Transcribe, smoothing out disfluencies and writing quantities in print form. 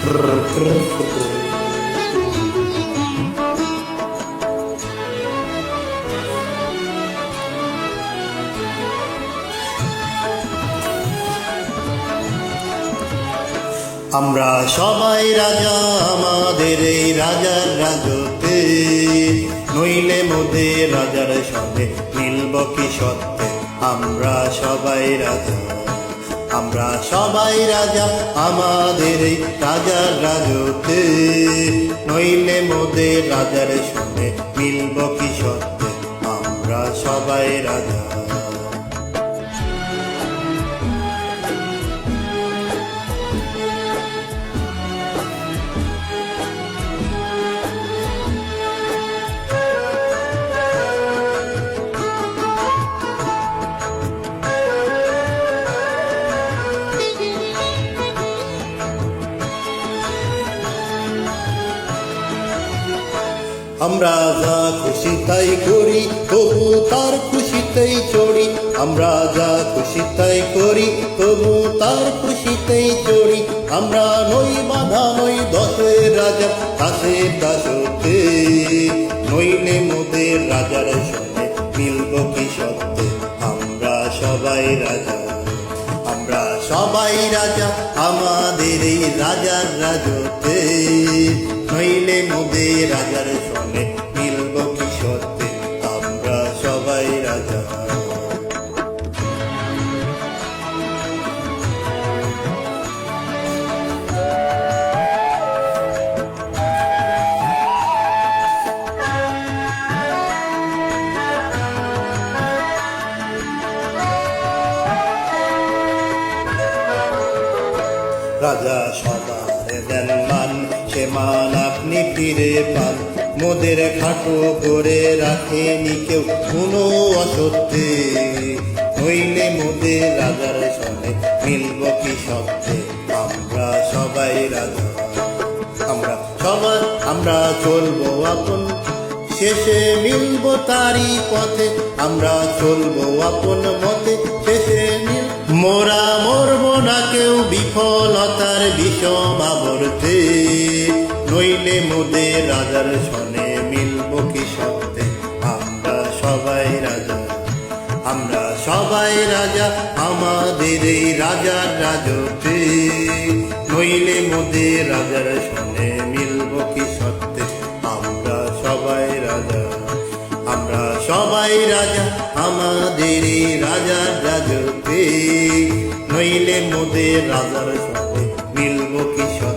আমরা সবাই রাজা আমাদের এই রাজার রাজত্বে, নইলে মোদের রাজার সঙ্গে মিলব কি সত্যে। আমরা সবাই রাজা, আমরা সবাই রাজা আমাদের এই রাজার রাজত্বে, নইলে মোদের রাজার সঙ্গে মিলব কি সত্যে। আমরা সবাই রাজা। আমরা যা খুশি তাই করি, তবু তার খুশিতেই চড়ি। আমরা যা খুশি তাই করি, তবু তার খুশিতেই চড়ি। আমরা নই বাধা নই দশের রাজা দাসের দাসতে, নইলে মোদের রাজার সঙ্গে মিলব কি সত্যে। আমরা সবাই রাজা, আমরা সবাই রাজা আমাদের এই রাজার রাজত্বে, নইলে মোদের রাজার সঙ্গে মিলব কি সত্যে। আমরা সবাই রাজা। রাজা সবার দেন মান, সে মান আপনি ফিরে পান। মোদের খাটো করে রাখেনি কেউ কোনো অসত্যে, নইলে মোদের রাজার সঙ্গে মিলব কি সত্যে। আমরা সবাই রাজা, আমরা সবার আমরা চলবো আপন, শেষে মিলব তারই পথে। আমরা চলবো আপন মতে, শেষে মোরা মরব না কেউ বিফলতার বিষম আবর্তে, নইলে মোদের রাজার সনে মিলব কি সত্যে। আমরা সবাই রাজা, আমরা সবাই রাজা আমাদের এই রাজার রাজত্বে, নইলে মোদের রাজার সনে মিলব কি সত্যে। আমরা সবাই রাজা, আমরা সবাই রাজা আমাদের এই রাজার রাজত্বে, নইলে মোদের রাজার সঙ্গে মিলব কি সত্যে।